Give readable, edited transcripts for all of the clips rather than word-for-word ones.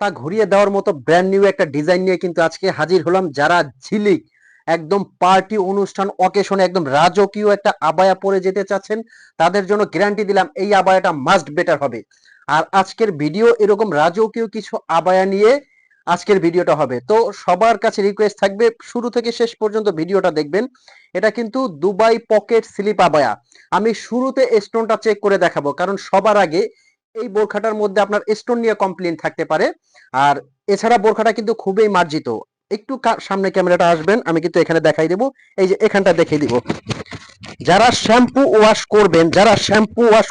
মাথা ঘুরিয়ে দেওয়ার মতো ব্র্যান্ড নিউ একটা ডিজাইন নিয়ে কিন্তু আজকে হাজির হলাম। যারা ঝিলিক একদম পার্টি অনুষ্ঠান অকেশনে একদম রাজকীয় একটা আবায়া পরে যেতে চাচ্ছেন, তাদের জন্য গ্যারান্টি দিলাম এই আবায়াটা মাস্ট বেটার হবে। আর আজকের ভিডিও এরকম রাজকীয় কিছু আবায়া নিয়ে আজকের ভিডিওটা হবে। তো সবার কাছে রিকোয়েস্ট থাকবে শুরু থেকে শেষ পর্যন্ত ভিডিওটা দেখবেন। এটা কিন্তু দুবাই পকেট স্লিপ আবায়া। আমি শুরুতে স্টোনটা চেক করে দেখাবো, কারণ সবার আগে এই বোরখাটার মধ্যে আপনার স্টোন নিয়ে কমপ্লেন থাকতে পারে। আর এছাড়া বোরখাটা কিন্তু খুবই মার্জিত। একটু সামনে ক্যামেরাটা আসবেন, আমি কিন্তু এখানে দেখাই দেবো। এই যে এখানটা দেখিয়ে দিব। যারা শ্যাম্পু ওয়াশ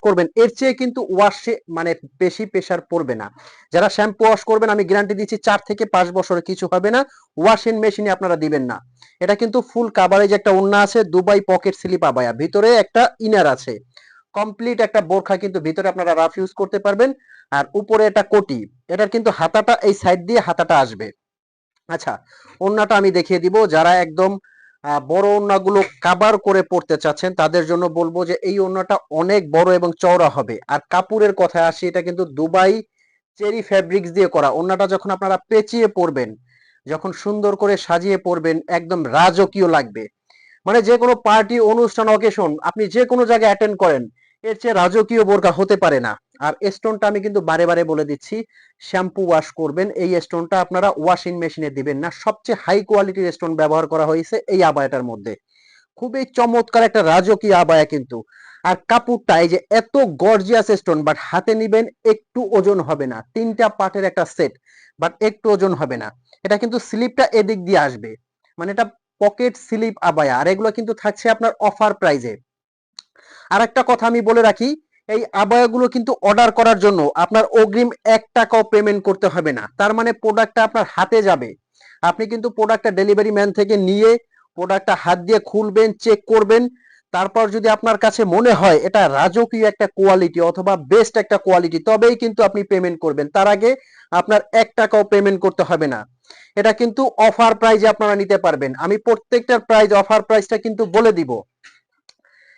করবেন এর চেয়ে কিন্তু ওয়াশে মানে বেশি প্রেসার পড়বে না। যারা শ্যাম্পু ওয়াশ করবেন আমি গ্যারান্টি দিচ্ছি 4 থেকে 5 বছরে কিছু হবে না। ওয়াশিং মেশিনে আপনারা দিবেন না। এটা কিন্তু ফুল কাভারেজ একটা ওড়না আছে, দুবাই পকেট স্লিপ আবায়া, ভিতরে একটা ইনার আছে, কমপ্লিট একটা বোরখা কিন্তু ভিতরে আপনারা রাফ ইউজ করতে পারবেন। আর উপরে এটা কোটি, এটার কিন্তু হাতাটা এই সাইড দিয়ে হাতাটা আসবে। আচ্ছা, ওড়নাটা আমি দেখিয়ে দিব। যারা একদম বড় ওড়নাগুলো কাভার করে পড়তে চাচ্ছেন তাদের জন্য বলবো যে এই ওড়নাটা অনেক বড় এবং চওড়া হবে। আর কাপড়ের কথায় আসি, এটা কিন্তু দুবাই চেরি ফ্যাব্রিক্স দিয়ে করা। ওড়নাটা যখন আপনারা পেঁচিয়ে পরবেন, যখন সুন্দর করে সাজিয়ে পরবেন, একদম রাজকীয় লাগবে। মানে যে কোনো পার্টি অনুষ্ঠান অকেশন আপনি যে কোনো জায়গায় অ্যাটেন্ড করেন, এর চেয়ে রাজকীয় বোরকা হতে পারে না। আর স্টোনটা আমি কিন্তু বারে বারে বলে দিচ্ছি, শ্যাম্পু ওয়াশ করবেন, এই স্টোনটা আপনারা ওয়াশিং মেশিনে দিবেন না। সবচেয়ে হাই কোয়ালিটির স্টোন ব্যবহার করা হয়েছে এই আবায়াটার মধ্যে। খুবই চমৎকার একটা রাজকীয় আবায়া কিন্তু। আর কাপড়টা এই যে এত গর্জিয়াস স্টোন, বাট হাতে নিবেন একটু ওজন হবে না। 3টা পার্টের একটা সেট, বাট একটু ওজন হবে না। এটা কিন্তু স্লিপটা এদিক দিয়ে আসবে, মানে এটা পকেট স্লিপ আবায়া। আর এগুলো কিন্তু থাকছে আপনার অফার প্রাইজে। আর একটা কথা আমি বলে রাখি, এই আবায়াগুলো কিন্তু অর্ডার করার জন্য আপনার অগ্রিম 1 টাকাও পেমেন্ট করতে হবে না। তার মানে প্রোডাক্টটা আপনার হাতে যাবে, আপনি কিন্তু প্রোডাক্টটা ডেলিভারি ম্যান থেকে নিয়ে প্রোডাক্টটা হাত দিয়ে খুলবেন, চেক করবেন। তারপর যদি আপনার কাছে মনে হয় এটা রাজকীয় একটা কোয়ালিটি অথবা বেস্ট একটা কোয়ালিটি, তবেই কিন্তু আপনি পেমেন্ট করবেন। তার আগে আপনার 1 টাকাও পেমেন্ট করতে হবে না। এটা কিন্তু অফার প্রাইজে আপনারা নিতে পারবেন। আমি প্রত্যেকটার প্রাইস, অফার প্রাইসটা কিন্তু বলে দিব।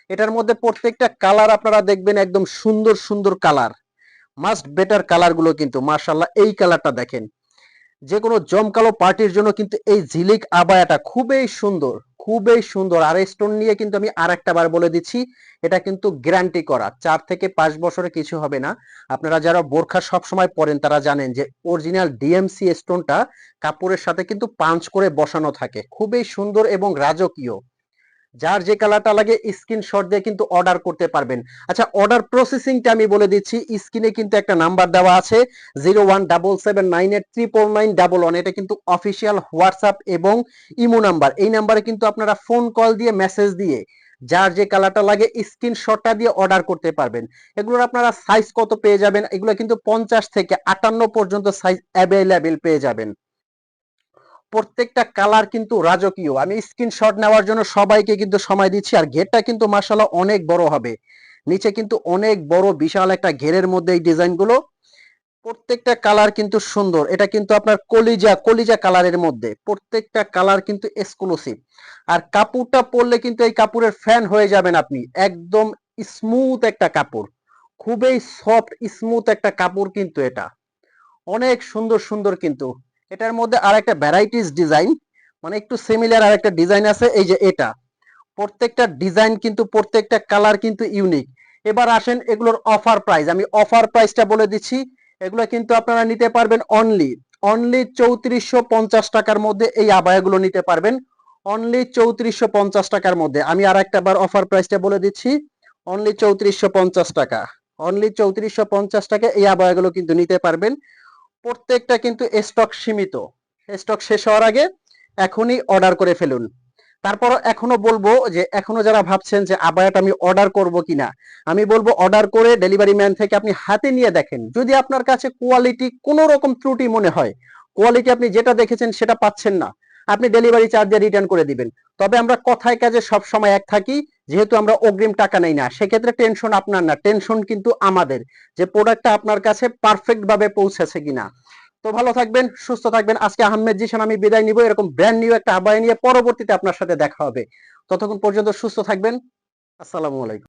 এটার মধ্যে প্রত্যেকটা কালার আপনারা দেখবেন একদম সুন্দর সুন্দর কালার, মাস্ট বেটার কালার গুলো কিন্তু মাশাআল্লাহ। এই কালারটা দেখেন, যে কোনো জমকালো পার্টির জন্য কিন্তু এই ঝিলিক আবায়াটা খুবই সুন্দর, খুবই সুন্দর। আর স্টোন নিয়ে কিন্তু আমি আরেকটা বার বলে দিচ্ছি, এটা কিন্তু গ্যারান্টি করা 4 থেকে 5 বছরে কিছু হবে না। আপনারা যারা বোরখা সব সময় পরেন তারা জানেন যে অরিজিনাল ডিএমসি স্টোনটা কাপড়ের সাথে কিন্তু পাঞ্চ করে বসানো থাকে, খুবই সুন্দর এবং রাজকীয়। যার যে কালারটা লাগে স্ক্রিনশট দিয়ে কিন্তু অর্ডার করতে পারবেন। আচ্ছা, অর্ডার প্রসেসিংটা আমি বলে দিচ্ছি। স্ক্রিনে কিন্তু একটা নাম্বার দেওয়া আছে 0177989911। এটা কিন্তু অফিসিয়াল হোয়াটসঅ্যাপ এবং ইমো নাম্বার। এই নাম্বারে কিন্তু আপনারা ফোন কল দিয়ে মেসেজ দিয়ে যার যে কালারটা লাগে স্ক্রিনশটটা দিয়ে অর্ডার করতে পারবেন। এগুলোর আপনারা সাইজ কত পেয়ে যাবেন, এগুলো কিন্তু 50 থেকে 58 পর্যন্ত সাইজ অ্যাভেলেবেল পেয়ে যাবেন। প্রত্যেকটা কালার কিন্তু রাজকীয়। আমি স্ক্রিনশট নেওয়ার জন্য সবাইকে কিন্তু সময় দিচ্ছি। আর ঘেরটা কিন্তু মাশাআল্লাহ অনেক বড় হবে, নিচে কিন্তু অনেক বড় বিশাল একটা ঘেরের মধ্যে এই ডিজাইন গুলো। প্রত্যেকটা কালার কিন্তু সুন্দর। এটা কিন্তু আপনার কলিজা কলিজা কালারের মধ্যে, প্রত্যেকটা কালার কিন্তু এক্সক্লুসিভ। আর কাপড়টা পরলে কিন্তু এই কাপড়ের ফ্যান হয়ে যাবেন আপনি। একদম স্মুথ একটা কাপড়, খুবই সফট স্মুথ একটা কাপড় কিন্তু এটা। অনেক সুন্দর সুন্দর কিন্তু। এটার মধ্যে আর একটা ভ্যারাইটিস ডিজাইন, মানে একটু সিমিলার আর একটা ডিজাইন আছে, এই যে এটা। প্রত্যেকটা ডিজাইন কিন্তু প্রত্যেকটা কালার কিন্তু ইউনিক। এবার আসেন এগুলোর অফার প্রাইস, আমি অফার প্রাইসটা বলে দিচ্ছি। এগুলো কিন্তু আপনারা নিতে পারবেন অনলি অনলি 3450 টাকার মধ্যে। এই আবায়াগুলো নিতে পারবেন অনলি 3450 টাকার মধ্যে। আমি আর একটা বার অফার প্রাইসটা বলে দিচ্ছি, অনলি 3450 টাকা। অনলি 3450 টাকা এই আবায়াগুলো কিন্তু নিতে পারবেন। প্রত্যেকটা কিন্তু স্টক সীমিত, স্টক শেষ হওয়ার আগে এখনই অর্ডার করে ফেলুন। তারপর এখনো বলবো যে এখনো যারা ভাবছেন যে আবায়াটা আমি অর্ডার করব কিনা, আমি বলবো অর্ডার করে ডেলিভারি ম্যান থেকে আপনি হাতে নিয়ে দেখেন। যদি আপনার কাছে কোয়ালিটি কোনো রকম ত্রুটি মনে হয়, কোয়ালিটি আপনি যেটা দেখেছেন সেটা পাচ্ছেন না, আপনি ডেলিভারি চার্জ দিয়ে রিটার্ন করে দিবেন। তবে আমরা কথায় কাজে সব সময় এক থাকি, যেহেতু আমরা অগ্রিম টাকা নেই না, সেক্ষেত্রে টেনশন আপনার না, টেনশন কিন্তু আমাদের, যে প্রোডাক্টটা আপনার কাছে পারফেক্ট ভাবে পৌঁছেছে কিনা। তো ভালো থাকবেন, সুস্থ থাকবেন। আজকে আহমেদ জিশান আমি বিদায় নিব। এরকম ব্র্যান্ড নিউ একটা আবায়া নিয়ে পরবর্তীতে আপনার সাথে দেখা হবে। ততক্ষণ পর্যন্ত সুস্থ থাকবেন। আসসালামু আলাইকুম।